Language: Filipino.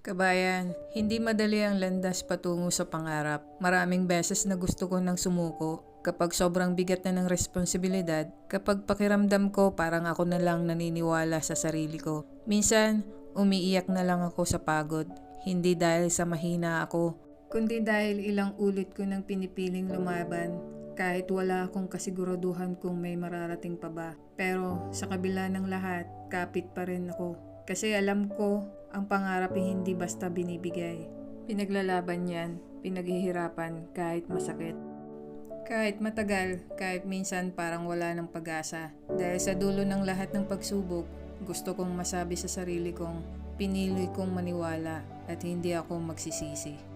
Kabayan, hindi madali ang landas patungo sa pangarap. Maraming beses na gusto ko nang sumuko. Kapag sobrang bigat na ng responsibilidad, kapag pakiramdam ko parang ako na lang naniniwala sa sarili ko. Minsan, umiiyak na lang ako sa pagod. Hindi dahil sa mahina ako, kundi dahil ilang ulit ko nang pinipiling lumaban. Kahit wala akong kasiguraduhan kung may mararating pa ba. Pero sa kabila ng lahat, kapit pa rin ako. Kasi alam ko, ang pangarap ay hindi basta binibigay. Pinaglalaban yan, pinaghihirapan kahit masakit. Kahit matagal, kahit minsan parang wala ng pag-asa. Dahil sa dulo ng lahat ng pagsubok, gusto kong masabi sa sarili kong pinili kong maniwala at hindi ako magsisisi.